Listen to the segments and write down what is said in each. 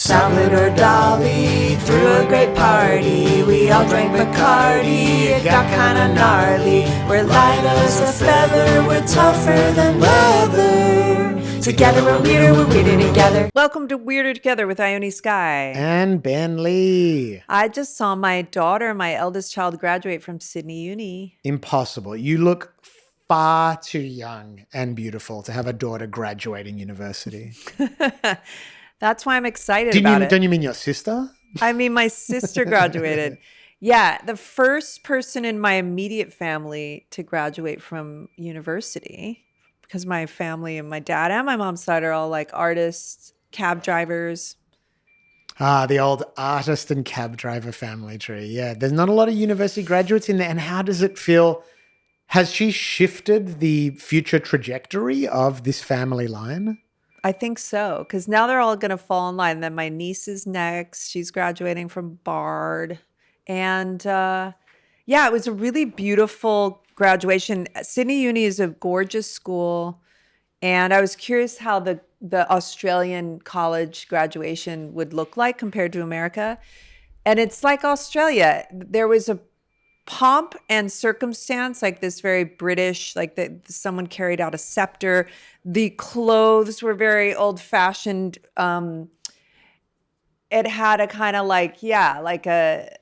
Salad or Dolly, threw a great party. We all drank Bacardi, it got kinda gnarly. We're light as a feather, we're tougher than leather. Together we're weirder together. Welcome to Weirder Together with Ione, Skye. And Ben Lee. I just saw my daughter, my eldest child, graduate from Sydney Uni. Impossible. You look far too young and beautiful to have a daughter graduating university. That's why I'm excited about it. Don't you mean your sister? I mean, my sister graduated. Yeah, the first person in my immediate family to graduate from university, because my family and my dad and my mom's side are all like artists, cab drivers. Ah, the old artist and cab driver family tree. Yeah, there's not a lot of university graduates in there. And how does it feel? Has she shifted the future trajectory of this family line? I think so, because now they're all going to fall in line. Then my niece is next. She's graduating from Bard. And yeah, it was a really beautiful graduation. Sydney Uni is a gorgeous school. And I was curious how the Australian college graduation would look like compared to America. And it's like Australia. There was a pomp and circumstance, like this very British, like that someone carried out a scepter. The clothes were very old-fashioned. It had a kind of like a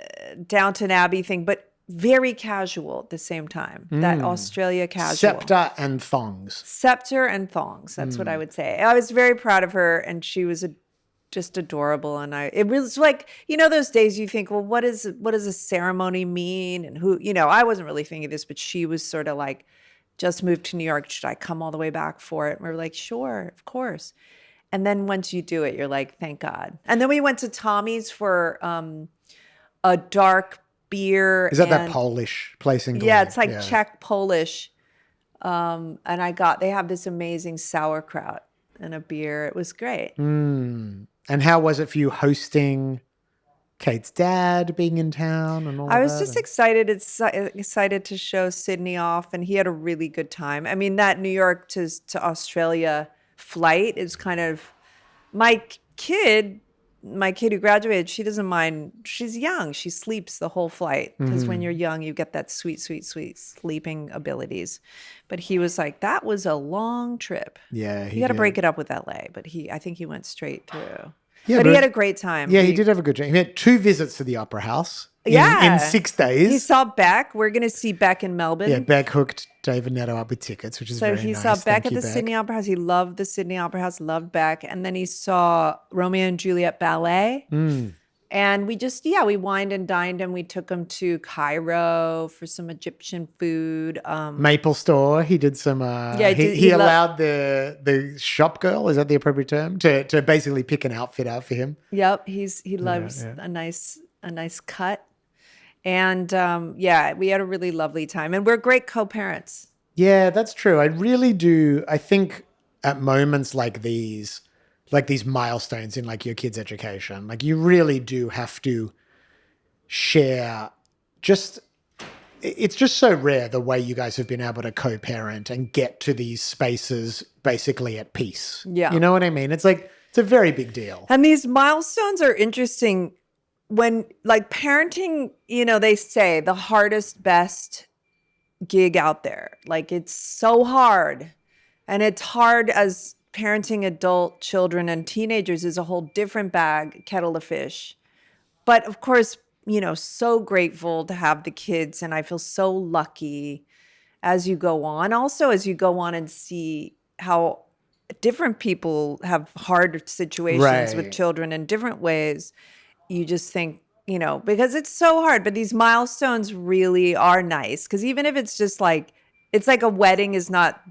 Downton Abbey thing, but very casual at the same time. That Australia casual. Scepter and thongs. Scepter and thongs. That's what I would say. I was very proud of her, and she was just adorable. And it was like, those days you think, well, what does a ceremony mean? And who, I wasn't really thinking this, but she was sort of like, just moved to New York. Should I come all the way back for it? And we were like, sure, of course. And then once you do it, you're like, thank God. And then we went to Tommy's for a dark beer. Is that Polish place in Glen? Yeah, it's like Czech Polish. And they have this amazing sauerkraut and a beer. It was great. And how was it for you hosting Kate's dad being in town and all that? I was just excited to show Sydney off, and he had a really good time. I mean, that New York to Australia flight is kind of my kid who graduated, she doesn't mind. She's young. She sleeps the whole flight because when you're young, you get that sweet, sweet, sweet sleeping abilities. But he was like, that was a long trip. Yeah. You got to break it up with LA, but I think he went straight through. Yeah, but he had a great time. Yeah, he did have a good time. He had 2 visits to the Opera House in 6 days. He saw Beck. We're going to see Beck in Melbourne. Yeah, Beck hooked David Netto up with tickets, which is very nice. So he saw Beck at the Sydney Opera House. He loved the Sydney Opera House, loved Beck. And then he saw Romeo and Juliet Ballet. And we just, we wined and dined, and we took him to Cairo for some Egyptian food. Maple Store. He did some, he allowed the shop girl, is that the appropriate term, to basically pick an outfit out for him. Yep. He loves a nice cut. And we had a really lovely time, and we're great co-parents. Yeah, that's true. I really do. I think at moments like these milestones in like your kid's education, like you really do have to share it's just so rare the way you guys have been able to co-parent and get to these spaces basically at peace. Yeah. You know what I mean? It's like, it's a very big deal. And these milestones are interesting when like parenting, they say the hardest, best gig out there. Like it's so hard, and it's hard as parenting adult children and teenagers is a whole different kettle of fish. But of course, so grateful to have the kids, and I feel so lucky as you go on. Also, as you go on and see how different people have hard situations with children in different ways, you just think, because it's so hard, but these milestones really are nice. Because even if it's just like, it's like a wedding is not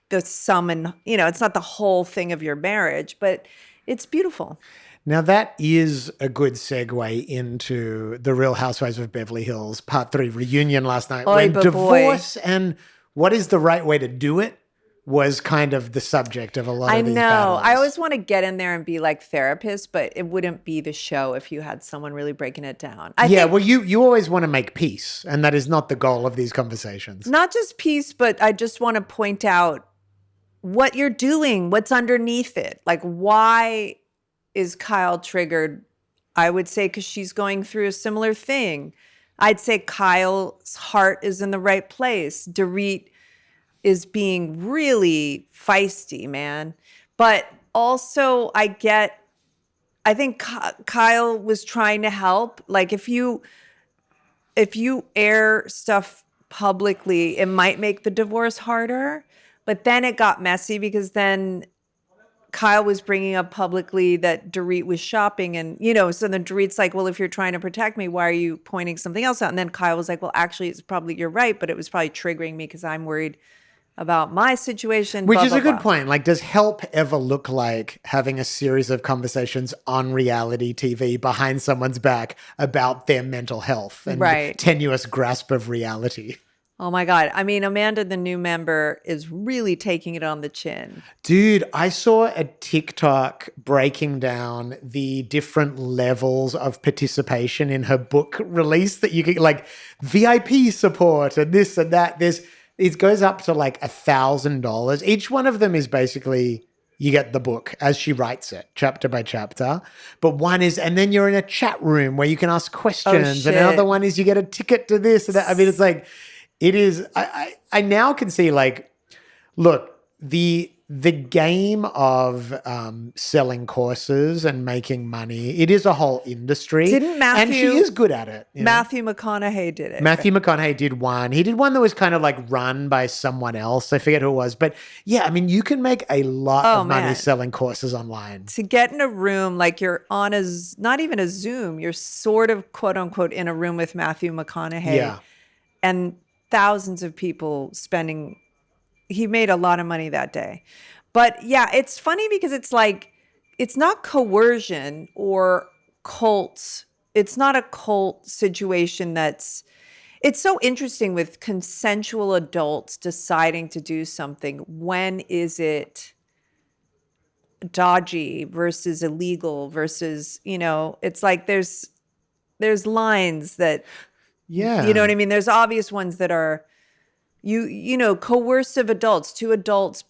the sum and, it's not the whole thing of your marriage, but it's beautiful. Now that is a good segue into the Real Housewives of Beverly Hills Part 3 reunion last night. When divorce and what is the right way to do it was kind of the subject of a lot of these battles. I always want to get in there and be like therapist, but it wouldn't be the show if you had someone really breaking it down. Well, you always want to make peace, and that is not the goal of these conversations. Not just peace, but I just want to point out what you're doing, what's underneath it. Like, why is Kyle triggered? I would say because she's going through a similar thing. I'd say Kyle's heart is in the right place. Dorit is being really feisty, man. But also I think Kyle was trying to help. Like if you air stuff publicly, it might make the divorce harder. But then it got messy because then Kyle was bringing up publicly that Dorit was shopping and, so then Dorit's like, well, if you're trying to protect me, why are you pointing something else out? And then Kyle was like, well, actually, you're right, but it was probably triggering me because I'm worried about my situation. Which blah, is blah, a good blah. point. Like, does help ever look like having a series of conversations on reality TV behind someone's back about their mental health and tenuous grasp of reality? Oh my God. I mean, Amanda, the new member, is really taking it on the chin. Dude, I saw a TikTok breaking down the different levels of participation in her book release that you get, like VIP support and this and that. It goes up to like $1,000. Each one of them is basically you get the book as she writes it, chapter by chapter. But one is, and then you're in a chat room where you can ask questions. And another one is you get a ticket to this and that. I mean, it's like, it is, I now can see like, look, the game of selling courses and making money, it is a whole industry. And she is good at it. Matthew McConaughey did it. Matthew McConaughey did one. He did one that was kind of like run by someone else. I forget who it was. But yeah, I mean, you can make a lot of money selling courses online. To get in a room, like you're on not even a Zoom, you're sort of quote unquote in a room with Matthew McConaughey. Yeah. And thousands of people he made a lot of money that day. But yeah, it's funny because it's like, it's not coercion or cults. It's not a cult situation it's so interesting with consensual adults deciding to do something. When is it dodgy versus illegal versus, it's like there's lines that, yeah. You know what I mean? There's obvious ones that are, coercive adults, two adults.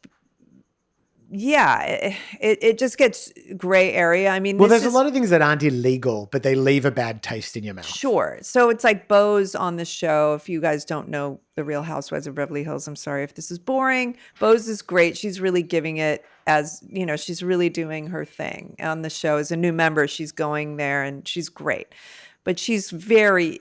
Yeah, it just gets gray area. I mean, well, there's a lot of things that aren't illegal, but they leave a bad taste in your mouth. Sure. So it's like Bo's on the show. If you guys don't know The Real Housewives of Beverly Hills, I'm sorry if this is boring. Bo's is great. She's really giving it as, she's really doing her thing on the show. As a new member, she's going there and she's great. But she's very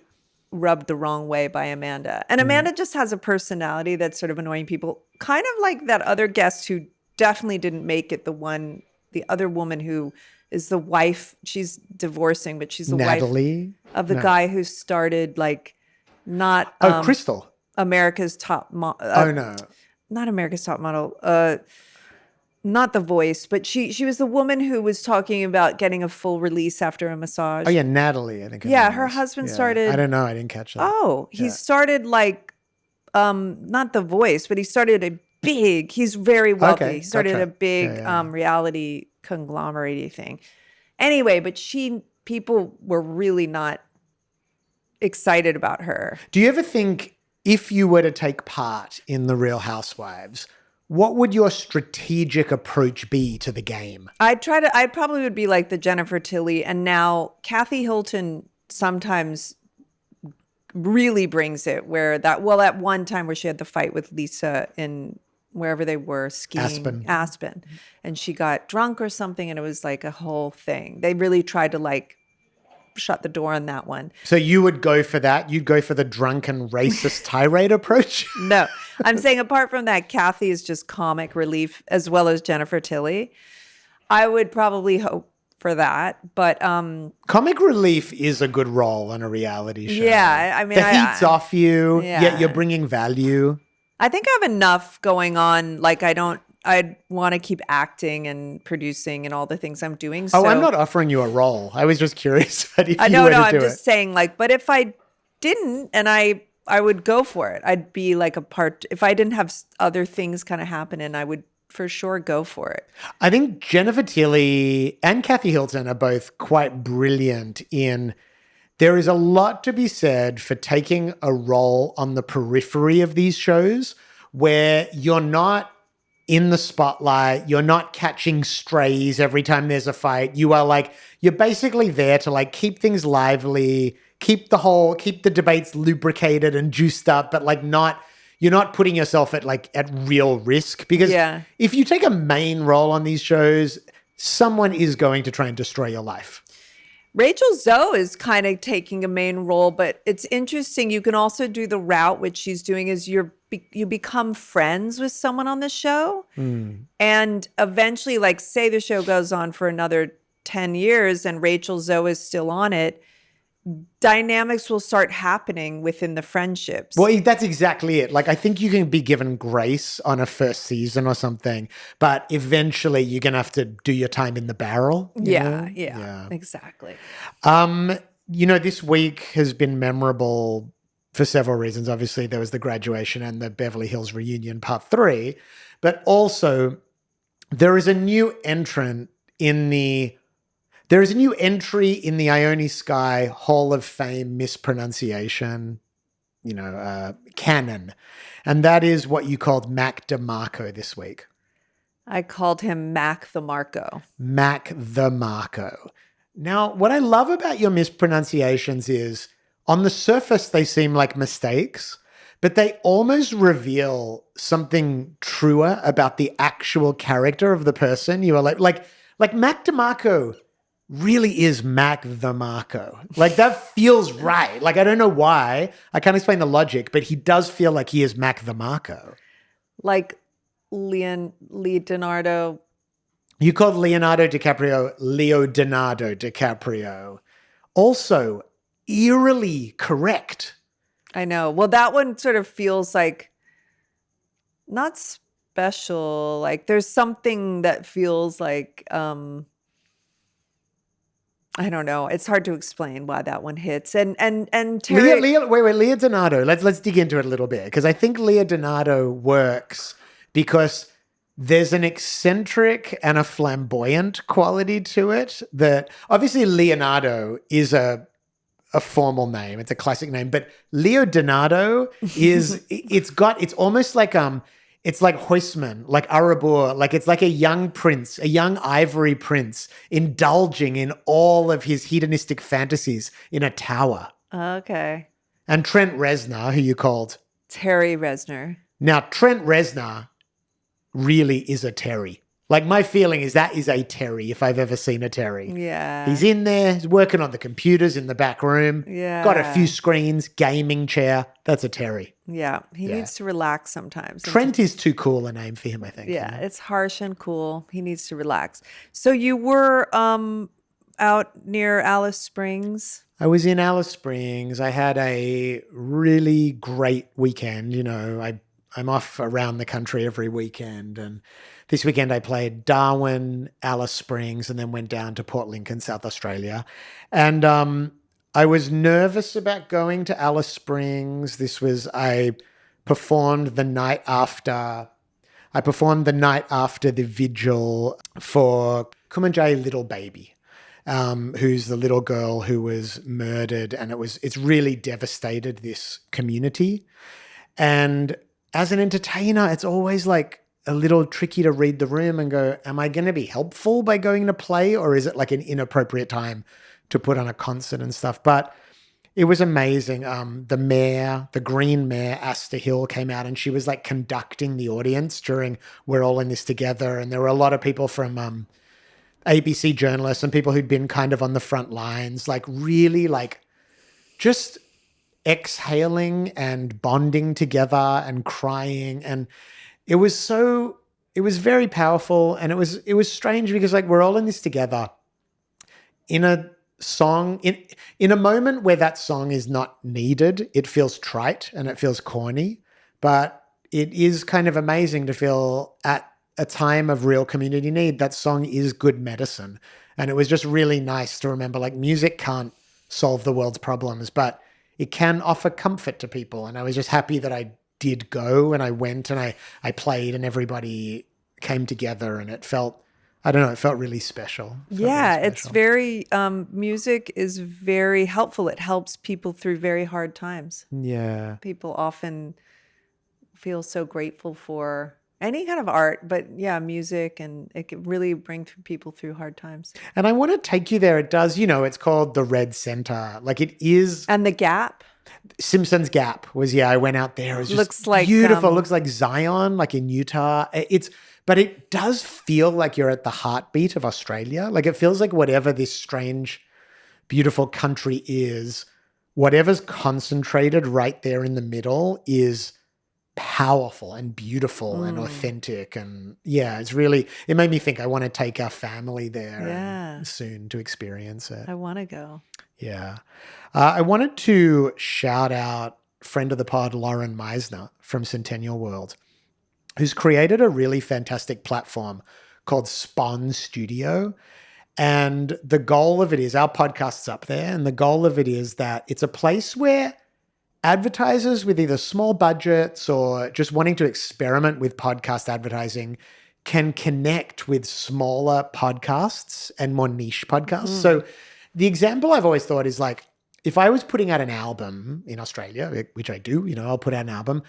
rubbed the wrong way by Amanda. And Amanda just has a personality that's sort of annoying people. Kind of like that other guest who definitely didn't make it, the other woman who is the wife. She's divorcing, but she's the Natalie? Wife of the guy who started not Crystal. America's Top Model. No. Not America's Top Model. Not The Voice, but she was the woman who was talking about getting a full release after a massage. Oh yeah, Natalie, I think. Her husband started. I don't know. I didn't catch that. Oh, he started not The Voice, but he started he's very wealthy. Okay, he started a big reality conglomerate thing. Anyway, but people were really not excited about her. Do you ever think if you were to take part in The Real Housewives, what would your strategic approach be to the game? I probably would be like the Jennifer Tilly, and now Kathy Hilton sometimes really brings it at one time where she had the fight with Lisa in wherever they were skiing. Aspen. And she got drunk or something and it was like a whole thing. They really tried to shut the door on that one. So you would go for that? You'd go for the drunken racist tirade approach? No, I'm saying apart from that, Kathy is just comic relief as well as Jennifer Tilly. I would probably hope for that, but comic relief is a good role on a reality show. Yeah, I mean, the heat's off you, yeah. Yet you're bringing value. I think I have enough going on. I'd want to keep acting and producing and all the things I'm doing. So. Oh, I'm not offering you a role. I was just curious if you were to do it. I'm just saying but if I didn't and I would go for it. I'd be like a part, if I didn't have other things kind of happen and I would for sure go for it. I think Jennifer Tilly and Kathy Hilton are both quite brilliant there is a lot to be said for taking a role on the periphery of these shows where you're not in the spotlight. You're not catching strays every time there's a fight. You're basically there to like keep things lively, keep the debates lubricated and juiced up, but like you're not putting yourself at real risk, because if you take a main role on these shows, someone is going to try and destroy your life. Rachel Zoe is kind of taking a main role, but it's interesting. You can also do the route, which she's doing, is you become friends with someone on the show. And eventually, like say the show goes on for another 10 years and Rachel Zoe is still on it, dynamics will start happening within the friendships. Well, that's exactly it. Like, I think you can be given grace on a first season or something, but eventually you're going to have to do your time in the barrel. Yeah, exactly. This week has been memorable for several reasons. Obviously, there was the graduation and the Beverly Hills reunion part 3, but also there is a new entry in the Ione Skye Hall of Fame mispronunciation, canon. And that is what you called Mac DeMarco this week. I called him Mac DeMarco. Mac DeMarco. Now, what I love about your mispronunciations is on the surface, they seem like mistakes, but they almost reveal something truer about the actual character of the person. You are like Mac DeMarco really is Mac DeMarco. Like, that feels right. Like, I don't know why. I can't explain the logic, but he does feel like he is Mac DeMarco. Like Leonardo. You called Leonardo DiCaprio Leonardo DiCaprio. Also, eerily correct. I know. Well, that one sort of feels like not special. Like there's something that feels like I don't know. It's hard to explain why that one hits. And Terry, Leonardo. Let's dig into it a little bit, because I think Leonardo works because there's an eccentric and a flamboyant quality to it. That obviously Leonardo is a formal name. It's a classic name, but Leonardo is it's almost like it's like Huysman, like Arabur, like it's like a young prince, a young ivory prince indulging in all of his hedonistic fantasies in a tower. Okay. And Trent Reznor, who you called Terry Reznor. Now, Trent Reznor really is a Terry. Like, my feeling is that is a Terry, if I've ever seen a Terry. Yeah. He's in there, he's working on the computers in the back room. Yeah. Got a few screens, gaming chair. That's a Terry. Yeah. He needs to relax sometimes. Trent is too cool a name for him, I think. Yeah. It's harsh and cool. He needs to relax. So you were out near Alice Springs? I was in Alice Springs. I had a really great weekend. I'm off around the country every weekend, and this weekend I played Darwin, Alice Springs, and then went down to Port Lincoln, South Australia. And I was nervous about going to Alice Springs. I performed the night after the vigil for Kumanjayi Little Baby, who's the little girl who was murdered, and it's really devastated this community. And as an entertainer, it's always like a little tricky to read the room and go, am I going to be helpful by going to play, or is it like an inappropriate time to put on a concert and stuff? But it was amazing. The Green Mayor, Asta Hill, came out and she was like conducting the audience during We're All in This Together. And there were a lot of people from ABC journalists and people who'd been kind of on the front lines, like really like just exhaling and bonding together and crying. And it was very powerful. And it was strange because like we're all in this together in a song, in a moment where that song is not needed. It feels trite and it feels corny, but it is kind of amazing to feel at a time of real community need. That song is good medicine. And it was just really nice to remember, like, music can't solve the world's problems, but it can offer comfort to people. And I was just happy that I did go, and I went and I played and everybody came together, and it felt really special. It's very, music is very helpful. It helps people through very hard times. Yeah. People often feel so grateful for Any kind of art, but yeah, music, and it can really bring people through hard times. And I want to take you there. It does, it's called the Red Center. Like it is. And the Gap. Simpsons Gap was, I went out there. It was just Looks like, beautiful. Looks like Zion, like in Utah. But it does feel like you're at the heartbeat of Australia. Like it feels like whatever this strange, beautiful country is, whatever's concentrated right there in the middle is powerful and beautiful and authentic. And it made me think I want to take our family there soon to experience it. I want to go. Yeah. I wanted to shout out friend of the pod, Lauren Meisner from Centennial World, who's created a really fantastic platform called Spawn Studio. And the goal of it is, our podcast's up there, and the goal of it is that it's a place where advertisers with either small budgets or just wanting to experiment with podcast advertising can connect with smaller podcasts and more niche podcasts. So the example I've always thought is like, if I was putting out an album in Australia, which I do, I'll put out an album,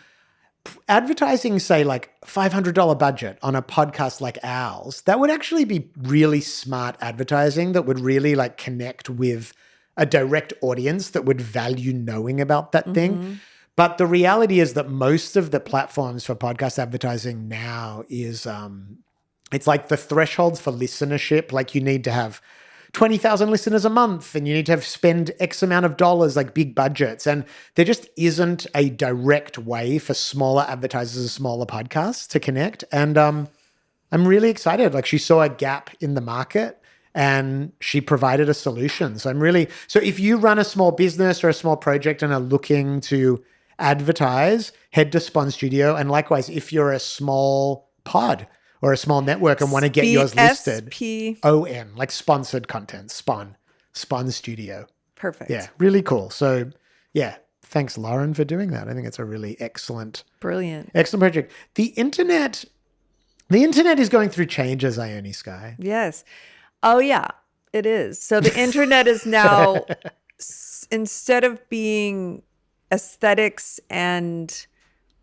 advertising, say like $500 budget on a podcast like ours, that would actually be really smart advertising that would really like connect with a direct audience that would value knowing about that thing. But the reality is that most of the platforms for podcast advertising now is, it's like the thresholds for listenership. Like you need to have 20,000 listeners a month and you need to spend X amount of dollars, like big budgets. And there just isn't a direct way for smaller advertisers and smaller podcasts to connect. And I'm really excited. Like she saw a gap in the market and she provided a solution. So if you run a small business or a small project and are looking to advertise, head to Spawn Studio. And likewise, if you're a small pod or a small network and want to get yours listed, SPON, like sponsored content, Spawn Studio. Perfect. Yeah, really cool. So yeah, thanks Lauren for doing that. I think it's a really excellent project. The internet is going through changes, Ione, Skye. Yes. Oh yeah, it is. So the internet is now, instead of being aesthetics and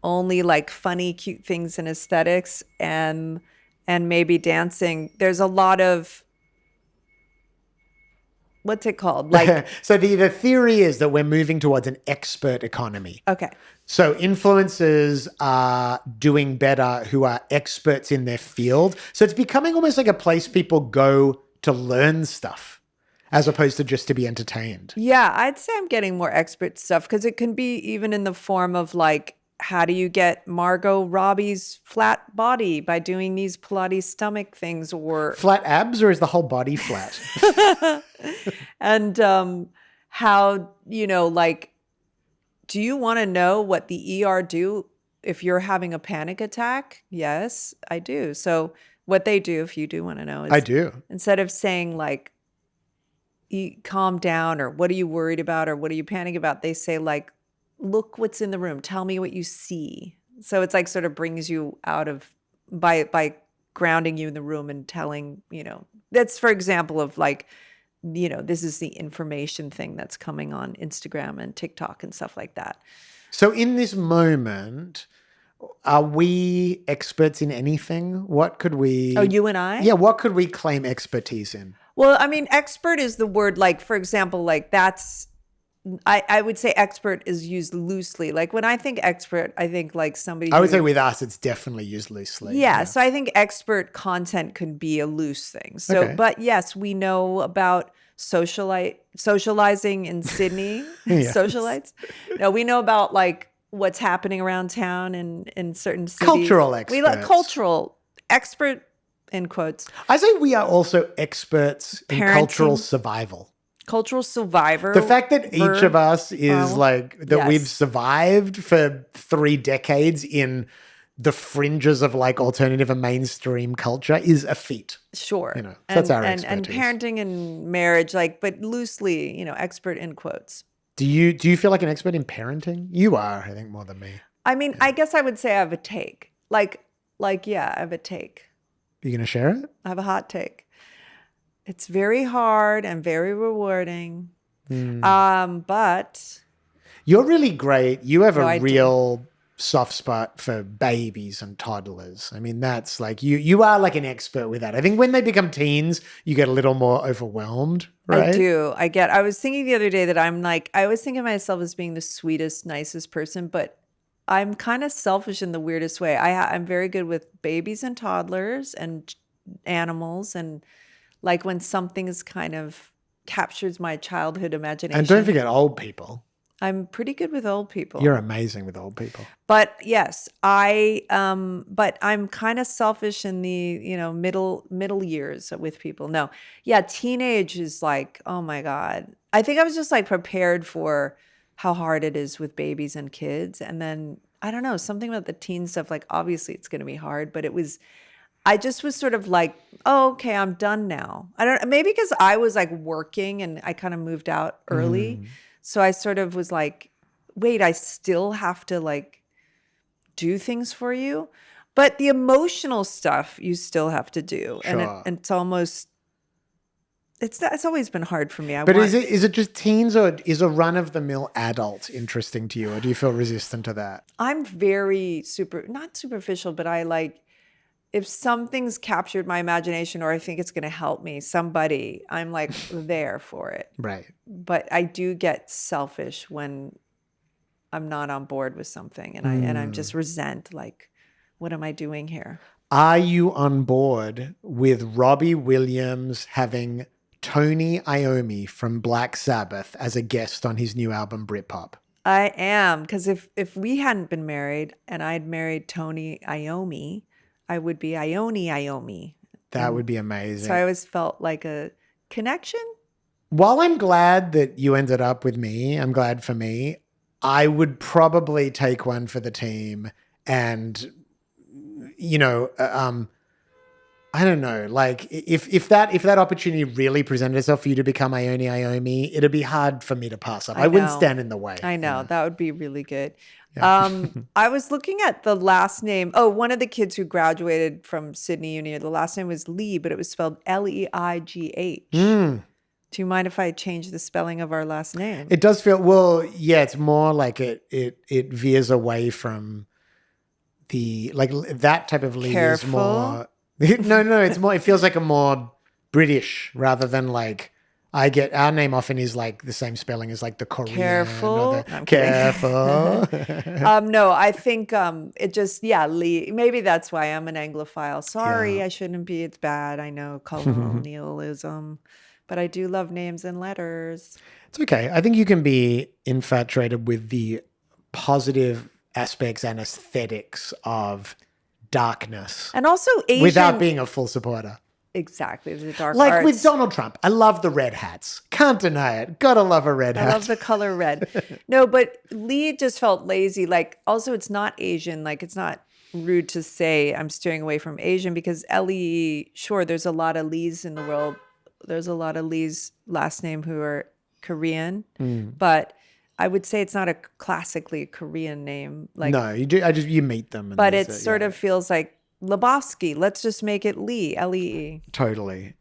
only like funny, cute things and aesthetics and maybe dancing, there's a lot of, what's it called? Like, so the theory is that we're moving towards an expert economy. Okay. So influencers are doing better who are experts in their field. So it's becoming almost like a place people go to learn stuff as opposed to just to be entertained. Yeah, I'd say I'm getting more expert stuff because it can be even in the form of like, how do you get Margot Robbie's flat body by doing these Pilates stomach things, or flat abs, or is the whole body flat? And how, like, do you want to know what the ER do if you're having a panic attack? Yes, I do. So what they do, if you do want to know, is I do. Instead of saying like, calm down, or what are you worried about, or what are you panicking about, they say like, look what's in the room. Tell me what you see. So it's like sort of brings you out of, by grounding you in the room and telling, that's for example of like, this is the information thing that's coming on Instagram and TikTok and stuff like that. So in this moment, are we experts in anything? What could we... Oh, you and I? Yeah, what could we claim expertise in? Well, I mean, expert is the word, like, for example, like that's, I would say expert is used loosely. Like when I think expert, I think like somebody. I would say with us, it's definitely used loosely. Yeah. So I think expert content could be a loose thing. So, Okay. But yes, we know about socializing in Sydney. Yes. Socialites. No, we know about like what's happening around town in certain cities. Cultural experts. We like cultural expert in quotes. I say we are also experts in Parenting. cultural survival. Cultural survivor. The fact that each of us is like, that Yes. we've survived for 3 decades in the fringes of like alternative and mainstream culture is a feat. Sure. That's our and expertise. parenting and marriage, like, but loosely, expert in quotes. Do you feel like an expert in parenting? You are, I think, more than me. I mean, I guess I would say I have a take. Like, yeah, I have a take. You going to share it? I have a hot take. It's very hard and very rewarding. But You're really great. You have No, a I do. real soft spot for babies and toddlers. I mean, that's like you are like an expert with that. I think when they become teens, you get a little more overwhelmed, right? I do. I was thinking the other day that I'm like, I always think of myself as being the sweetest, nicest person, but I'm kind of selfish in the weirdest way. I'm very good with babies and toddlers and animals, and like when something is kind of captures my childhood imagination. And don't forget old people. I'm pretty good with old people. You're amazing with old people. But yes, but I'm kind of selfish in the, middle years with people. No. Yeah, teenage is like, oh my God. I think I was just like prepared for how hard it is with babies and kids. And then I don't know, something about the teen stuff, like obviously it's going to be hard, but I just was sort of like, oh, okay, I'm done now. I don't, maybe because I was like working and I kind of moved out early. So I sort of was like, wait, I still have to like do things for you. But the emotional stuff you still have to do. Sure. And it's almost, it's always been hard for me. Is it just teens, or is a run-of-the-mill adult interesting to you? Or do you feel resistant to that? I'm very not superficial, but I like, if something's captured my imagination or I think it's going to help me, somebody, I'm like there for it. Right. But I do get selfish when I'm not on board with something, and I'm just resent, like, what am I doing here? Are you on board with Robbie Williams having Tony Iommi from Black Sabbath as a guest on his new album Britpop? I am, because if we hadn't been married and I'd married Tony Iommi, I would be Ione. That would be amazing. So I always felt like a connection. While I'm glad that you ended up with me, I'm glad for me, I would probably take one for the team. And, I don't know, like if that opportunity really presented itself for you to become Ione, it'd be hard for me to pass up. I wouldn't stand in the way. I know. That would be really good. Yeah. I was looking at the last name. Oh, one of the kids who graduated from Sydney Uni, the last name was Lee, but it was spelled Leigh. Do you mind if I change the spelling of our last name? It does feel, well, yeah, it's more like it veers away from the, like that type of Lee is more, no, it's more, it feels like a more British rather than like, I get, our name often is like the same spelling as like the Korean. Careful. Careful. No, I think it just, Lee. Maybe that's why I'm an Anglophile. Sorry, I shouldn't be. It's bad. I know, colonialism. But I do love names and letters. It's okay. I think you can be infatuated with the positive aspects and aesthetics of darkness. And also Asian. Without being a full supporter. Exactly, the dark like arts. with Donald Trump. I love the red hats. Can't deny it. Gotta love a red hat. I love the color red. No, but Lee just felt lazy. Like, also, it's not Asian. Like, it's not rude to say I'm steering away from Asian because Lee, sure, there's a lot of Lees in the world. There's a lot of Lees last name who are Korean, but I would say it's not a classically Korean name. Like, no, you do. You meet them. But it sort of feels like Lebowski. Let's just make it Lee, Lee. Totally.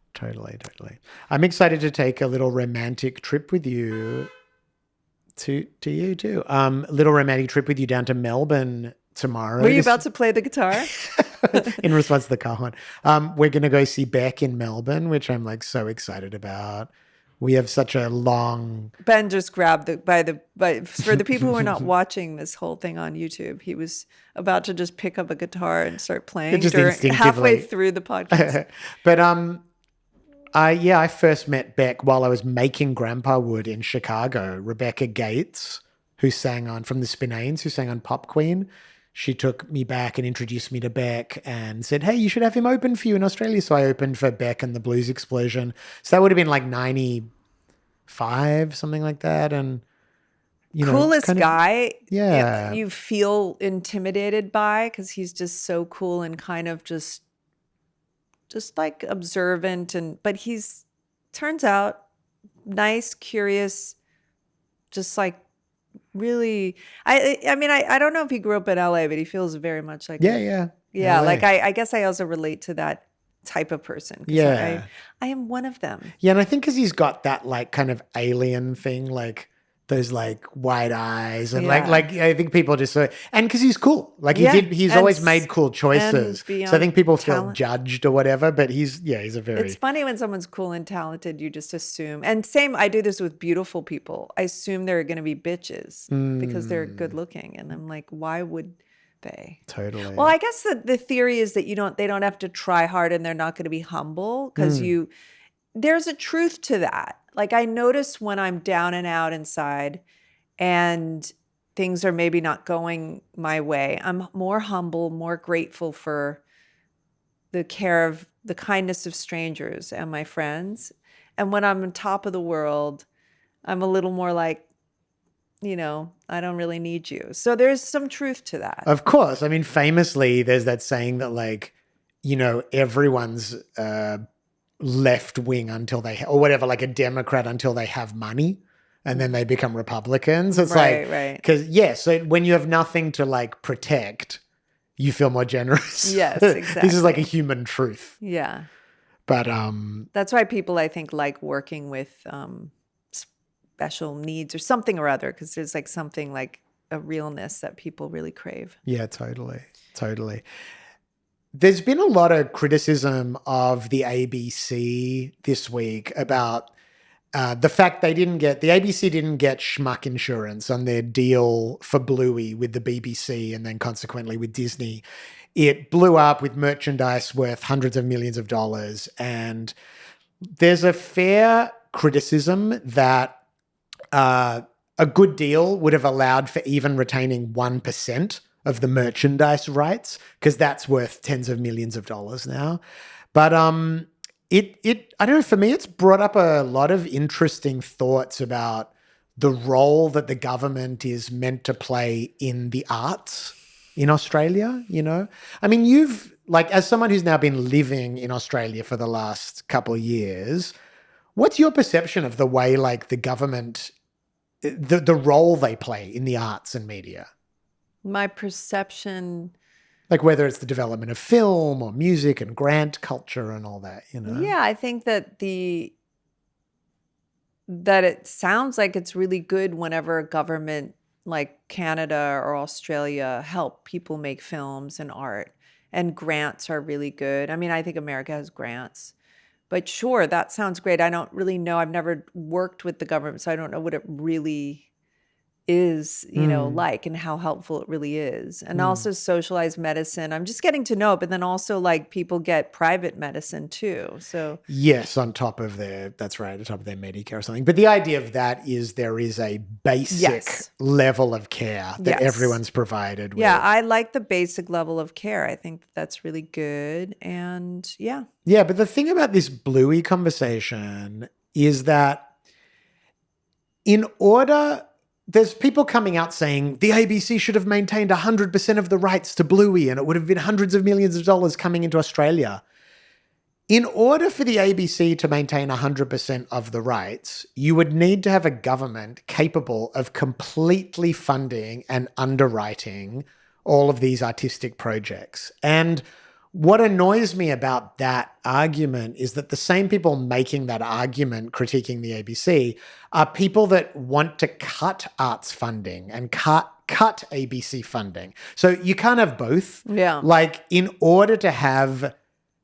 I'm excited to take a little romantic trip with you. To you too. Little romantic trip with you down to Melbourne tomorrow. Were you about to play the guitar? In response to the Cajon. We're going to go see Beck in Melbourne, which I'm like so excited about. We have such a long. Ben just grabbed for the people who are not watching this whole thing on YouTube, he was about to just pick up a guitar and start playing halfway through the podcast. But I first met Beck while I was making Grandpa Wood in Chicago. Rebecca Gates, who sang on from the Spinanes, who sang on Pop Queen. She took me back and introduced me to Beck and said, hey, you should have him open for you in Australia. So I opened for Beck and the Blues Explosion. So that would have been like 95, something like that. And, coolest guy. Yeah. You feel intimidated by because he's just so cool and kind of just like observant. But he's, turns out, nice, curious, just like, really, I mean, I don't know if he grew up in LA, but he feels very much like yeah. Like I guess I also relate to that type of person. I am one of them. Yeah, and I think because he's got that like kind of alien thing, like those like wide eyes and Yeah. like I think people just and because he's cool, like he's and always made cool choices. and So I think people feel talent. judged or whatever, but he's a very It's funny when someone's cool and talented, you just assume. And same, I do this with beautiful people. I assume they're going to be bitches because they're good looking, and I'm like, why would they? totally. Well, I guess the theory is that they don't have to try hard, and they're not going to be humble because there's a truth to that. Like I notice when I'm down and out inside and things are maybe not going my way, I'm more humble, more grateful for the care of the kindness of strangers and my friends. And when I'm on top of the world, I'm a little more like, I don't really need you. So there's some truth to that. Of course. I mean, famously, there's that saying that like, everyone's left wing until or whatever, like a Democrat until they have money and then they become Republicans. It's right. Because, so when you have nothing to like protect, you feel more generous. Yes, exactly. This is like a human truth. Yeah. But that's why people, I think, like working with special needs or something or other, because there's like something like a realness that people really crave. Yeah, totally. There's been a lot of criticism of the ABC this week about the fact the ABC didn't get schmuck insurance on their deal for Bluey with the BBC and then consequently with Disney. It blew up with merchandise worth hundreds of millions of dollars. And there's a fair criticism that a good deal would have allowed for even retaining 1% of the merchandise rights, because that's worth tens of millions of dollars now. But I don't know, for me, it's brought up a lot of interesting thoughts about the role that the government is meant to play in the arts in Australia, I mean, you've like, as someone who's now been living in Australia for the last couple of years, what's your perception of the way like the government, the role they play in the arts and media? My perception, like whether it's the development of film or music and grant culture and all that, Yeah, I think that that it sounds like it's really good whenever a government like Canada or Australia help people make films and art, and grants are really good. I mean, I think America has grants, but sure, that sounds great. I don't really know. I've never worked with the government, so I don't know what it really is, like, and how helpful it really is. And also socialized medicine. I'm just getting to know it, but then also like people get private medicine too. So yes, on top of that's right, on top of their Medicare or something. But the idea of that is there is a basic level of care that everyone's provided with. Yeah, I like the basic level of care. I think that's really good. And yeah. Yeah, but the thing about this Bluey conversation is that there's people coming out saying the ABC should have maintained 100% of the rights to Bluey and it would have been hundreds of millions of dollars coming into Australia. In order for the ABC to maintain 100% of the rights, you would need to have a government capable of completely funding and underwriting all of these artistic projects. And what annoys me about that argument is that the same people making that argument, critiquing the ABC, are people that want to cut arts funding and cut ABC funding. So you can't have both. Yeah. Like, in order to have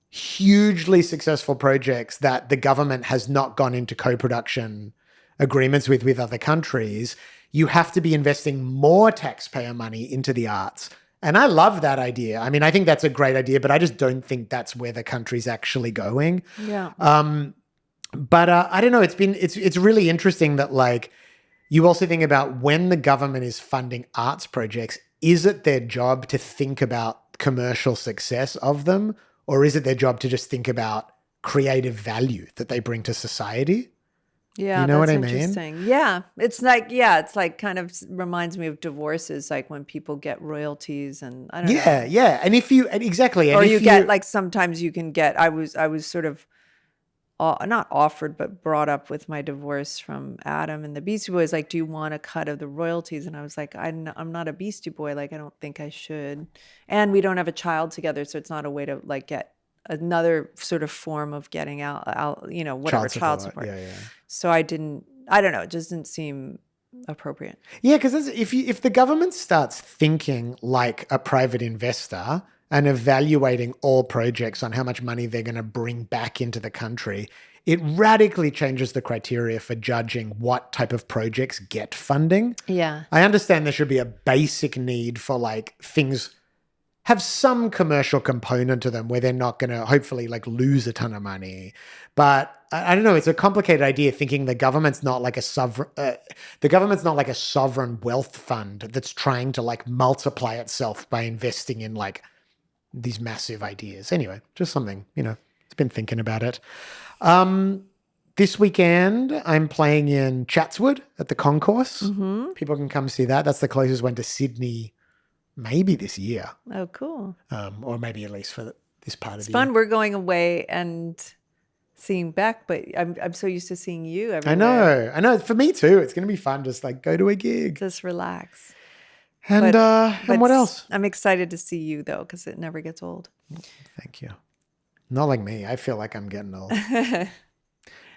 hugely successful projects that the government has not gone into co-production agreements with other countries, you have to be investing more taxpayer money into the arts. And I love that idea. I mean, I think that's a great idea, but I just don't think that's where the country's actually going. Yeah. But I don't know. It's really interesting that like you also think about when the government is funding arts projects, is it their job to think about commercial success of them, or is it their job to just think about creative value that they bring to society? Yeah, you know what I interesting. mean? Yeah, it's like kind of reminds me of divorces, like when people get royalties and I don't know. Yeah, and exactly, or you get like sometimes you can get. I was sort of not offered, but brought up with my divorce from Adam and the Beastie Boys. Like, do you want a cut of the royalties? And I was like, I'm not a Beastie Boy. Like, I don't think I should. And we don't have a child together, so it's not a way to like get another sort of form of getting out, whatever child support. Yeah. So I don't know. It just didn't seem appropriate. Yeah, because if the government starts thinking like a private investor and evaluating all projects on how much money they're going to bring back into the country, it radically changes the criteria for judging what type of projects get funding. Yeah. I understand there should be a basic need for like things have some commercial component to them where they're not going to hopefully like lose a ton of money. But I don't know, it's a complicated idea thinking the government's not like a sovereign wealth fund that's trying to like multiply itself by investing in like these massive ideas. Anyway, just something, it's been thinking about it. This weekend, I'm playing in Chatswood at the Concourse. Mm-hmm. People can come see that. That's the closest one to Sydney, maybe this year. Oh, cool. Or maybe at least for this part of the fun. year. We're going away and seeing Beck, but I'm so used to seeing you everywhere. I know. For me too. It's going to be fun. Just like go to a gig. Just relax. And what else? I'm excited to see you though, because it never gets old. Thank you. Not like me. I feel like I'm getting old.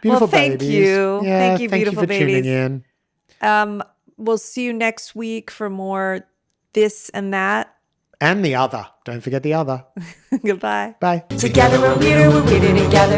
Beautiful thank babies. You. Yeah, thank you, beautiful for babies. Tuning in. We'll see you next week for more this and that. And the other. Don't forget the other. Goodbye. Bye. Together we're weirder together.